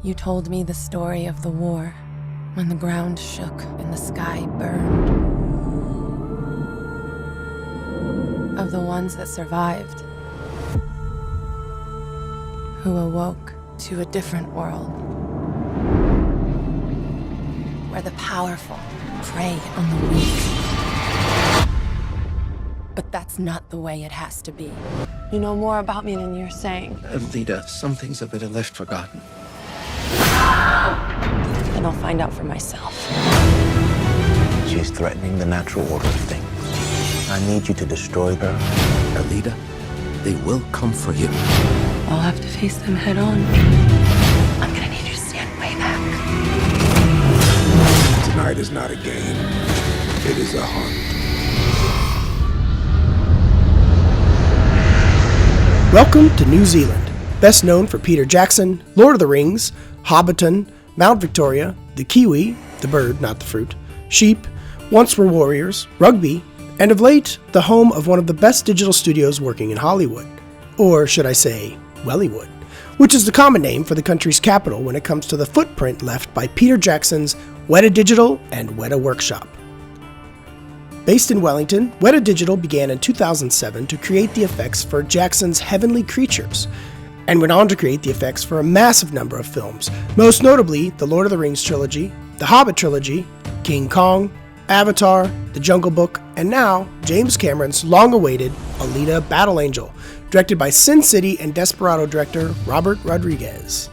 You told me the story of the war, when the ground shook and the sky burned. Of the ones that survived, who awoke to a different world, where the powerful prey on the weak. But that's not the way it has to be. You know more about me than you're saying. Alita, some things are better left forgotten. And I'll find out for myself. She's threatening the natural order of things. I need you to destroy her. Alita, they will come for you. I'll have to face them head on. I'm gonna need you to stand way back. Tonight is not a game. It is a hunt. Welcome to New Zealand, best known for Peter Jackson, Lord of the Rings, Hobbiton, Mount Victoria, the kiwi, the bird, not the fruit, sheep, Once Were Warriors, rugby, and of late, the home of one of the best digital studios working in Hollywood. Or should I say, Wellywood, which is the common name for the country's capital when it comes to the footprint left by Peter Jackson's Weta Digital and Weta Workshop. Based in Wellington, Weta Digital began in 2007 to create the effects for Jackson's Heavenly Creatures, and went on to create the effects for a massive number of films, most notably the Lord of the Rings trilogy, the Hobbit trilogy, King Kong, Avatar, The Jungle Book, and now James Cameron's long-awaited Alita Battle Angel, directed by Sin City and Desperado director Robert Rodriguez.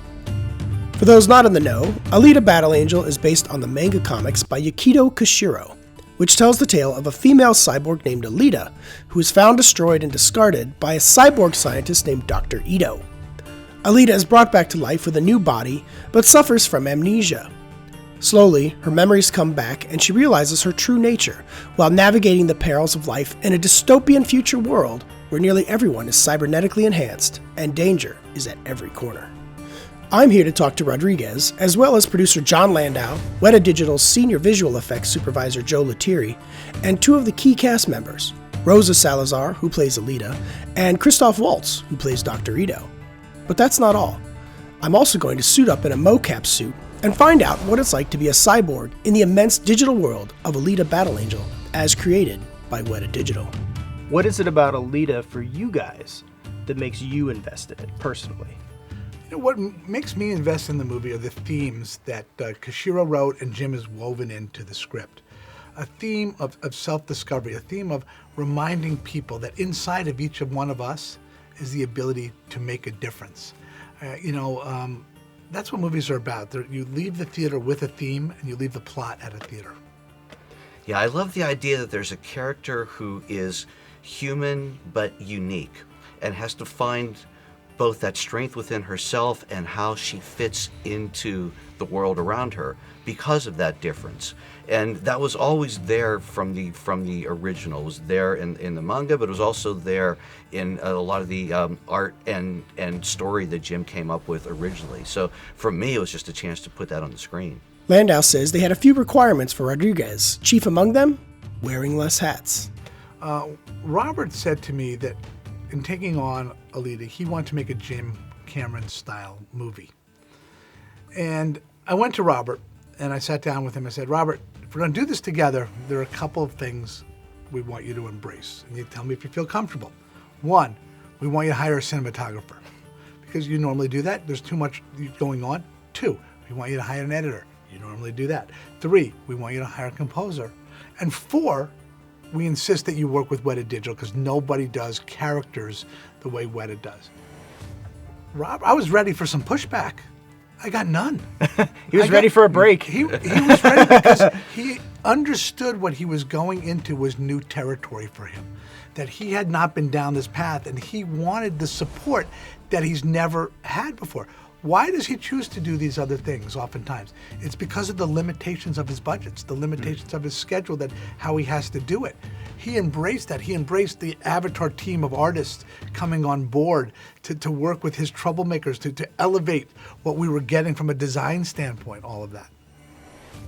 For those not in the know, Alita Battle Angel is based on the manga comics by Yukito Koshiro, which tells the tale of a female cyborg named Alita, who is found destroyed and discarded by a cyborg scientist named Dr. Ito. Alita is brought back to life with a new body, but suffers from amnesia. Slowly, her memories come back and she realizes her true nature, while navigating the perils of life in a dystopian future world where nearly everyone is cybernetically enhanced and danger is at every corner. I'm here to talk to Rodriguez, as well as producer John Landau, Weta Digital's senior visual effects supervisor Joe Lettieri, and two of the key cast members, Rosa Salazar, who plays Alita, and Christoph Waltz, who plays Dr. Ito. But that's not all. I'm also going to suit up in a mocap suit and find out what it's like to be a cyborg in the immense digital world of Alita Battle Angel, as created by Weta Digital. What is it about Alita for you guys that makes you invest in it personally? You know, what makes me invest in the movie are the themes that Koshiro wrote and Jim has woven into the script. A theme of self-discovery, a theme of reminding people that inside of each of one of us is the ability to make a difference. That's what movies are about. You leave the theater with a theme and you leave the plot at a theater. Yeah, I love the idea that there's a character who is human but unique and has to find both that strength within herself and how she fits into the world around her because of that difference. And that was always there from the original. It was there in the manga, but it was also there in a lot of the art and story that Jim came up with originally. So for me, it was just a chance to put that on the screen. Landau says they had a few requirements for Rodriguez, chief among them, wearing less hats. Robert said to me that in taking on Alita, he wanted to make a Jim Cameron-style movie. And I went to Robert, and I sat down with him. I said, Robert, if we're going to do this together, there are a couple of things we want you to embrace. And you tell me if you feel comfortable. One, we want you to hire a cinematographer, because you normally do that. There's too much going on. Two, we want you to hire an editor. You normally do that. Three, we want you to hire a composer. And four, we insist that you work with Weta Digital because nobody does characters the way Weta does. Rob, I was ready for some pushback. I got none. He was ready for a break. He was ready because he understood what he was going into was new territory for him, that he had not been down this path, and he wanted the support that he's never had before. Why does he choose to do these other things oftentimes? It's because of the limitations of his budgets, the limitations of his schedule, that how he has to do it. He embraced that. He embraced the Avatar team of artists coming on board to work with his troublemakers, to elevate what we were getting from a design standpoint, all of that.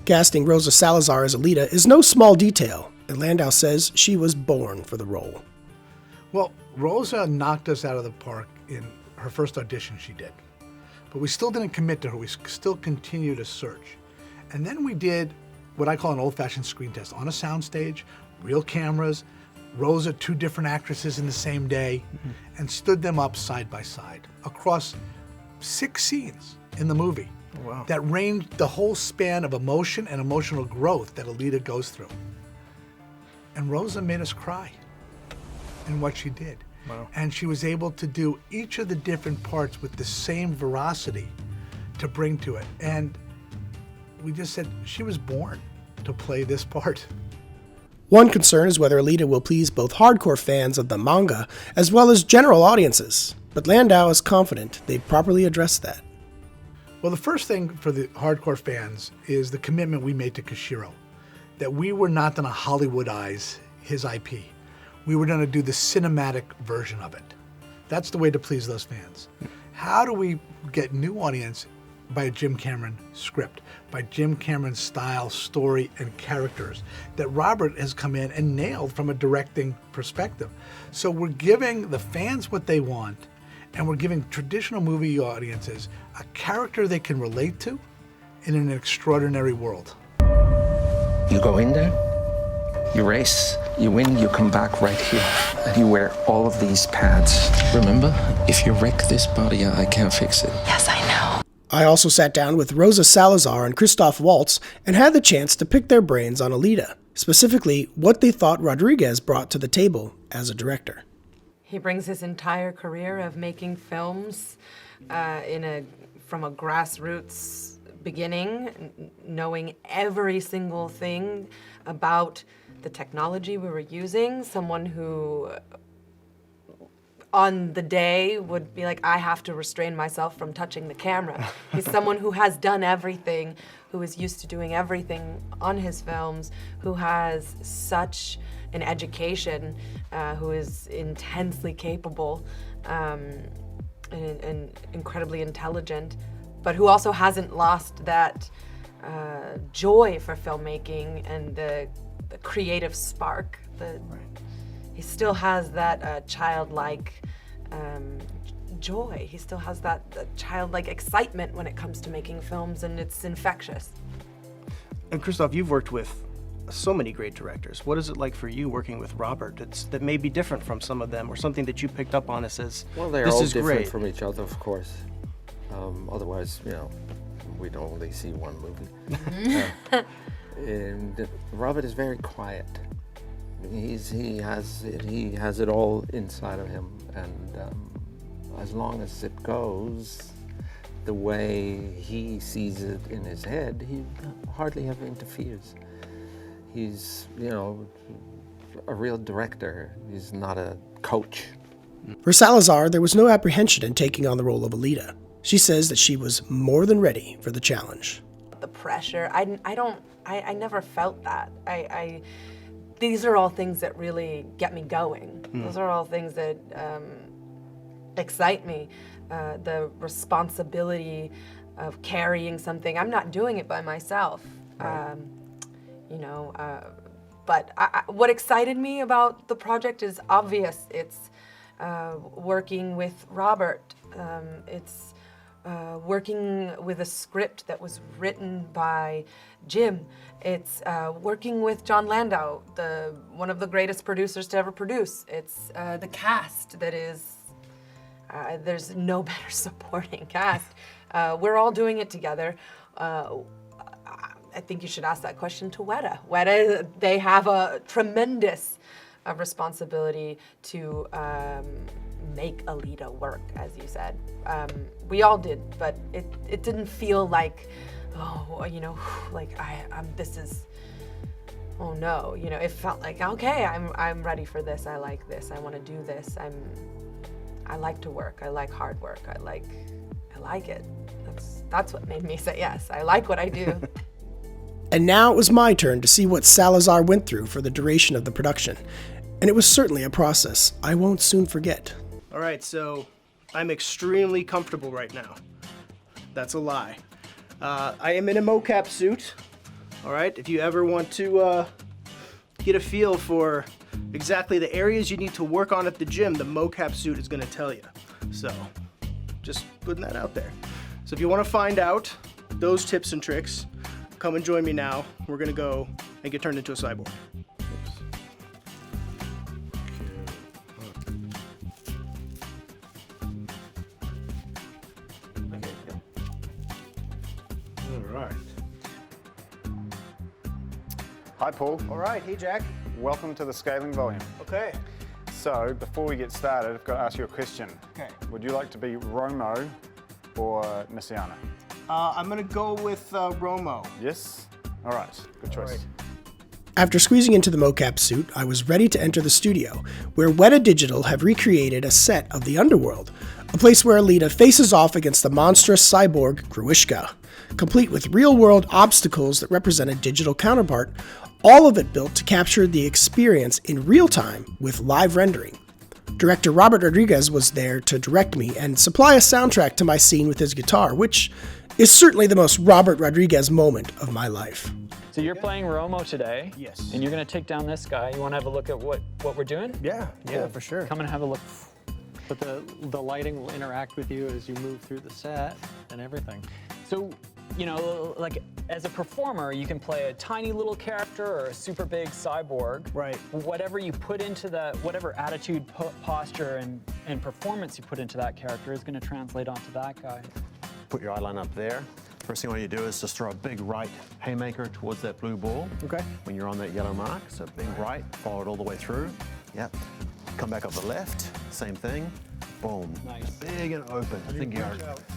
Casting Rosa Salazar as Alita is no small detail, and Landau says she was born for the role. Well, Rosa knocked us out of the park in her first audition she did. but we still didn't commit to her. We still continued to search. And then we did what I call an old-fashioned screen test on a soundstage, real cameras, Rosa, 2 different actresses in the same day, and stood them up side by side across 6 scenes in the movie. Wow. That ranged the whole span of emotion and emotional growth that Alita goes through. And Rosa made us cry in what she did. Wow. And she was able to do each of the different parts with the same veracity to bring to it. And we just said she was born to play this part. One concern is whether Alita will please both hardcore fans of the manga as well as general audiences, but Landau is confident they've properly addressed that. Well, the first thing for the hardcore fans is the commitment we made to Koshiro, that we were not going to Hollywoodize his IP. We were going to do the cinematic version of it. That's the way to please those fans. How do we get new audience? By a Jim Cameron script, by Jim Cameron's style, story, and characters that Robert has come in and nailed from a directing perspective. So we're giving the fans what they want, and we're giving traditional movie audiences a character they can relate to in an extraordinary world. You go in there, you race, you win, you come back right here. And you wear all of these pads. Remember, if you wreck this body, I can't fix it. Yes, I know. I also sat down with Rosa Salazar and Christoph Waltz and had the chance to pick their brains on Alita, specifically what they thought Rodriguez brought to the table as a director. He brings his entire career of making films from a grassroots beginning, knowing every single thing about the technology we were using, someone who on the day would be like, I have to restrain myself from touching the camera. He's someone who has done everything, who is used to doing everything on his films, who has such an education, who is intensely capable and incredibly intelligent, but who also hasn't lost that joy for filmmaking and the creative spark. He still has that childlike joy. He still has that childlike excitement when it comes to making films, and it's infectious. And Christoph, you've worked with so many great directors. What is it like for you working with Robert? That may be different from some of them, or something that you picked up on that says, well, they're this all is different great. from each other, of course. Otherwise, we'd only see one movie. And Robert is very quiet. He has it all inside of him, and as long as it goes the way he sees it in his head, he hardly ever interferes. He's, a real director. He's not a coach. For Salazar, there was no apprehension in taking on the role of Alita. She says that she was more than ready for the challenge. The pressure, I never felt that. These are all things that really get me going. Those are all things that excite me. The responsibility of carrying something. I'm not doing it by myself. Right. But what excited me about the project is obvious. It's working with Robert. It's working with a script that was written by Jim. It's working with John Landau, one of the greatest producers to ever produce. It's the cast that is, there's no better supporting cast. We're all doing it together. I think you should ask that question to Weta. Weta, they have a tremendous responsibility to make Alita work, as you said. We all did, but it didn't feel like, this is, oh no, it felt like, okay, I'm ready for this. I like this. I want to do this. I like to work. I like hard work. I like it. That's what made me say yes. I like what I do. And now it was my turn to see what Salazar went through for the duration of the production. And it was certainly a process I won't soon forget. All right, so I'm extremely comfortable right now. That's a lie. I am in a mocap suit. All right, if you ever want to get a feel for exactly the areas you need to work on at the gym, the mocap suit is going to tell you. So just putting that out there. So So if you want to find out those tips and tricks, come and join me now. We're gonna go and get turned into a cyborg. All right. Hi, Paul. All right, hey Jack. Welcome to the scaling volume. Okay. So, before we get started, I've got to ask you a question. Okay. Would you like to be Romo or Messiano? I'm gonna go with Romo. Yes? All right, good choice. All right. After squeezing into the mocap suit, I was ready to enter the studio, where Weta Digital have recreated a set of the underworld, a place where Alita faces off against the monstrous cyborg Gruishka, complete with real-world obstacles that represent a digital counterpart, all of it built to capture the experience in real time with live rendering. Director Robert Rodriguez was there to direct me and supply a soundtrack to my scene with his guitar, which is certainly the most Robert Rodriguez moment of my life. So you're playing Romo today. Yes. And you're gonna take down this guy. You wanna have a look at what we're doing? Yeah, Cool. for sure. Come and have a look. But the lighting will interact with you as you move through the set and everything. So, you know, like as a performer, you can play a tiny little character or a super big cyborg. Right. Whatever you put into that, whatever attitude, posture, and performance you put into that character is gonna translate onto that guy. Put your eye line up there. First thing I want you to do is just throw a big right haymaker towards that blue ball. Okay. When you're on that yellow mark, so big right, follow it all the way through. Yep. Come back up the left, same thing. Boom. Nice. Big and open. I think you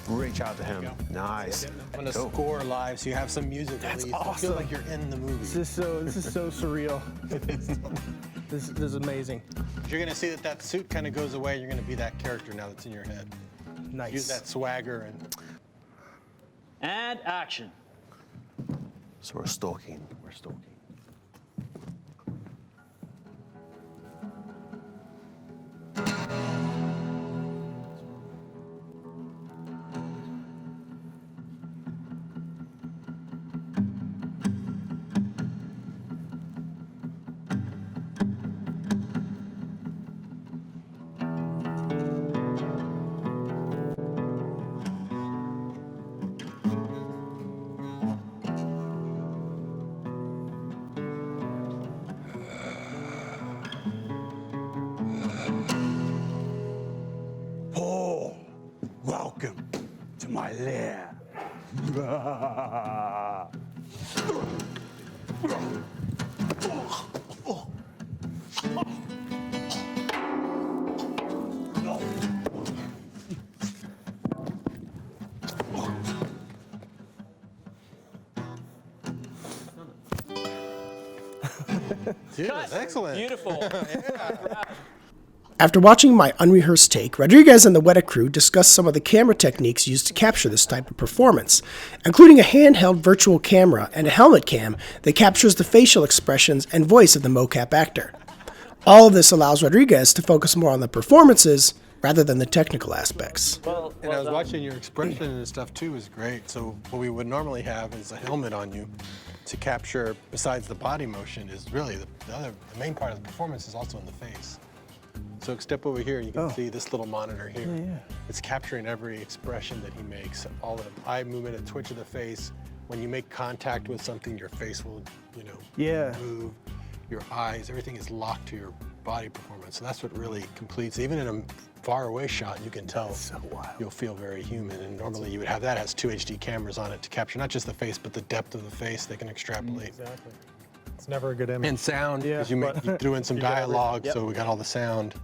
reach out to him. Nice. On the Cool. score live, so you have some music. That's at least. awesome. I feel like you're in the movie. This is so surreal. This is amazing. You're gonna see that suit kind of goes away. You're gonna be that character now that's in your head. Nice. Use that swagger And action. So we're stalking. We're stalking. Paul, welcome to my lair. Dude, that's excellent. Beautiful. After watching my unrehearsed take, Rodriguez and the Weta crew discussed some of the camera techniques used to capture this type of performance, including a handheld virtual camera and a helmet cam that captures the facial expressions and voice of the mocap actor. All of this allows Rodriguez to focus more on the performances rather than the technical aspects. And I was watching your expression and stuff too was great. So what we would normally have is a helmet on you to capture, besides the body motion, is really the main part of the performance is also in the face. So step over here, you can see this little monitor here. Yeah. It's capturing every expression that he makes, all the eye movement, a twitch of the face. When you make contact with something, your face will, move. Your eyes, everything is locked to your body performance. So that's what really completes. Even in a far away shot, you can tell you'll feel very human. And normally you would have that has 2 HD cameras on it to capture not just the face, but the depth of the face. They can extrapolate. Exactly. It's never a good image. And sound, because you threw in some dialogue, so we got all the sound.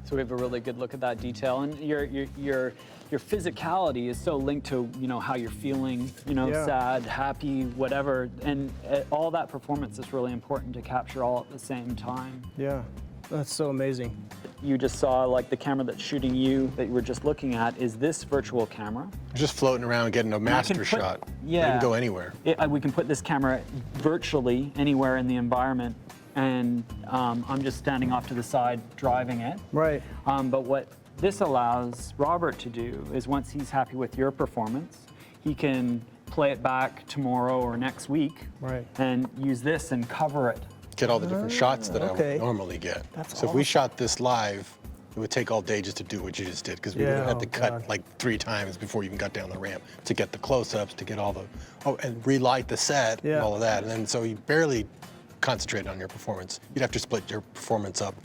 So we have a really good look at that detail, and your physicality is so linked to how you're feeling, sad, happy, whatever, and all that performance is really important to capture all at the same time. Yeah, that's so amazing. You just saw like the camera that's shooting you that you were just looking at is this virtual camera. Just floating around getting a master shot. Yeah. You can go anywhere. We can put this camera virtually anywhere in the environment, and I'm just standing off to the side driving it. Right. But what this allows Robert to do is once he's happy with your performance, he can play it back tomorrow or next week and use this and cover it. Get all the different shots that I would normally get. So if we shot this live, It would take all day just to do what you just did, because we would have had to cut like 3 times before you even got down the ramp to get the close-ups, to get all the, and relight the set and all of that. And then so you barely concentrated on your performance. You'd have to split your performance up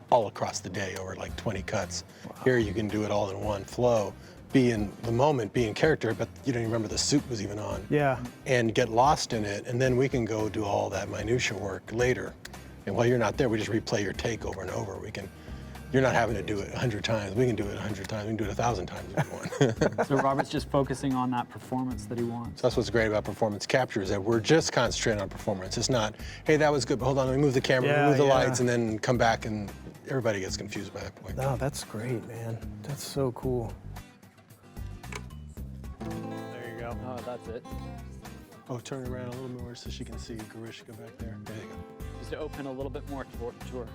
all across the day over like 20 cuts. Here you can do it all in one flow, be in the moment, be in character, but you don't even remember the suit was even on. And get lost in it, and then we can go do all that minutia work later. And while you're not there, we just replay your take over and over. You're not having to do it 100 times. We can do it 100 times. We can do it 1,000 times if we want. So Robert's just focusing on that performance that he wants. So that's what's great about performance capture, is that we're just concentrating on performance. It's not, hey, that was good, but hold on, let me move the camera, move the lights, and then come back, and everybody gets confused by that point. No, that's great, man. That's so cool. There you go. Oh, that's it. Oh, turn it around a little more so she can see Garishka back there. There you go. Just to open a little bit more to her.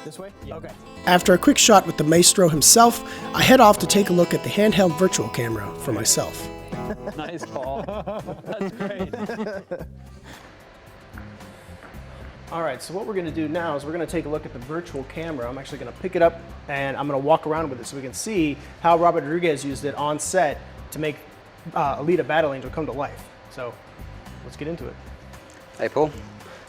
This way? Okay. After a quick shot with the maestro himself, I head off to take a look at the handheld virtual camera for myself. Nice, Paul. That's great. All right, so what we're going to do now is we're going to take a look at the virtual camera. I'm actually going to pick it up and I'm going to walk around with it so we can see how Robert Rodriguez used it on set to make Alita Battle Angel come to life. So let's get into it. Hey, Paul.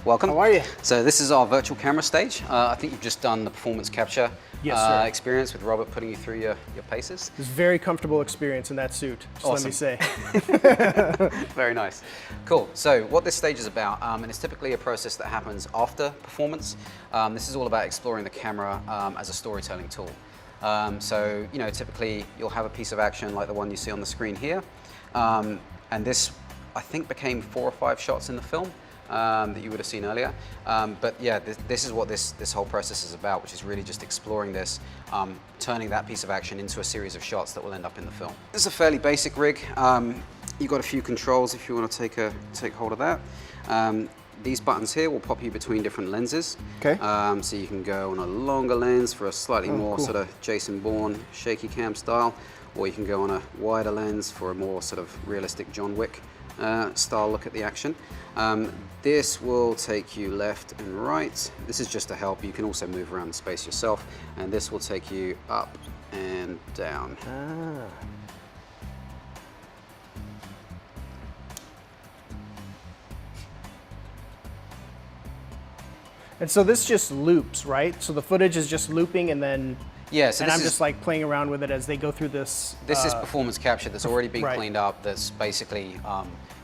Welcome. How are you? So this is our virtual camera stage. I think you've just done the performance capture experience with Robert putting you through your paces. It was a very comfortable experience in that suit, just Awesome. let me say. Very nice. Cool. So what this stage is about, and it's typically a process that happens after performance. This is all about exploring the camera as a storytelling tool. So, you know, typically you'll have a piece of action like the one you see on the screen here. And this, I think, became 4 or 5 shots in the film. That you would have seen earlier. But yeah, this is what this whole process is about, which is really just exploring this, turning that piece of action into a series of shots that will end up in the film. This is a fairly basic rig. You've got a few controls if you want to take hold of that. These buttons here will pop you between different lenses. Okay. So you can go on a longer lens for a slightly more cool. sort of Jason Bourne shaky cam style, or you can go on a wider lens for a more sort of realistic John Wick style look at the action. This will take you left and right. This is just to help. You can also move around the space yourself, and this will take you up and down. And so this just loops, right? So the footage is just looping and then Yeah, so and this I'm is, just like playing around with it as they go through this. This is performance capture that's already been right. cleaned up. That's basically,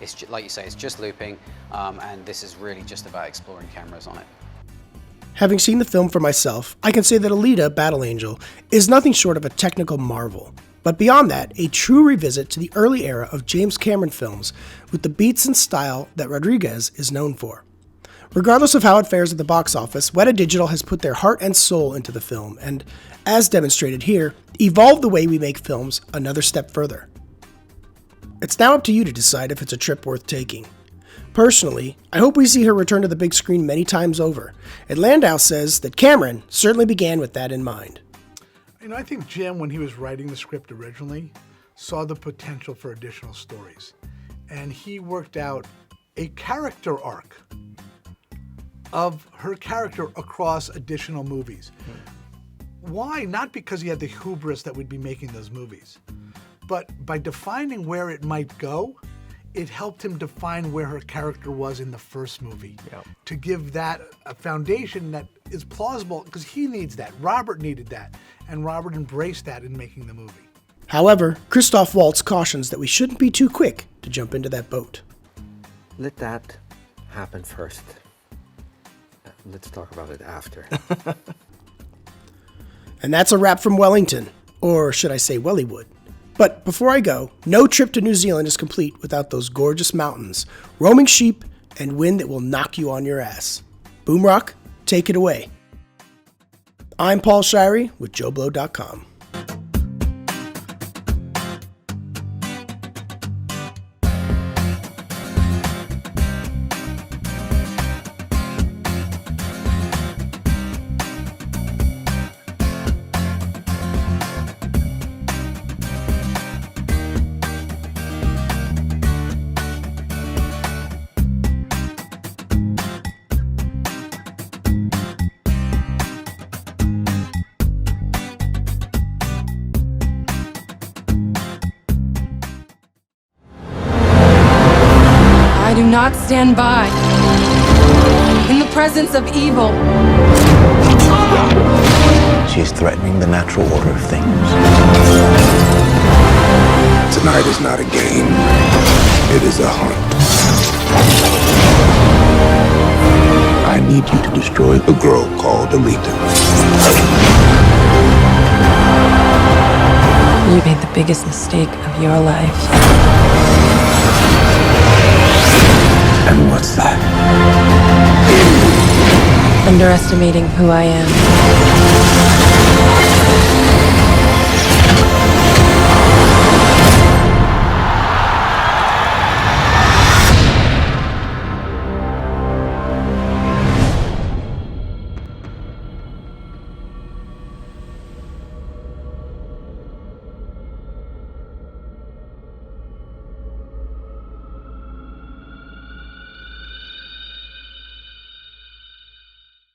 it's like you say, it's just looping, and this is really just about exploring cameras on it. Having seen the film for myself, I can say that Alita Battle Angel is nothing short of a technical marvel. But beyond that, a true revisit to the early era of James Cameron films with the beats and style that Rodriguez is known for. Regardless of how it fares at the box office, Weta Digital has put their heart and soul into the film and, as demonstrated here, evolved the way we make films another step further. It's now up to you to decide if it's a trip worth taking. Personally, I hope we see her return to the big screen many times over, and Landau says that Cameron certainly began with that in mind. You know, I think Jim, when he was writing the script originally, saw the potential for additional stories. And he worked out a character arc of her character across additional movies. Why? Not because he had the hubris that we'd be making those movies, but by defining where it might go, it helped him define where her character was in the first movie. To give that a foundation that is plausible, because he needs that. Robert needed that, and Robert embraced that in making the movie. However, Christoph Waltz cautions that we shouldn't be too quick to jump into that boat. Let that happen first. Let's talk about it after. And that's a wrap from Wellington, or should I say Wellywood. But before I go, no trip to New Zealand is complete without those gorgeous mountains, roaming sheep, and wind that will knock you on your ass. Boomrock, take it away. I'm Paul Shirey with JoBlo.com. not stand by in the presence of evil. She's threatening the natural order of things. Tonight is not a game. It is a hunt. I need you to destroy a girl called Alita. You made the biggest mistake of your life. And what's that? Underestimating who I am.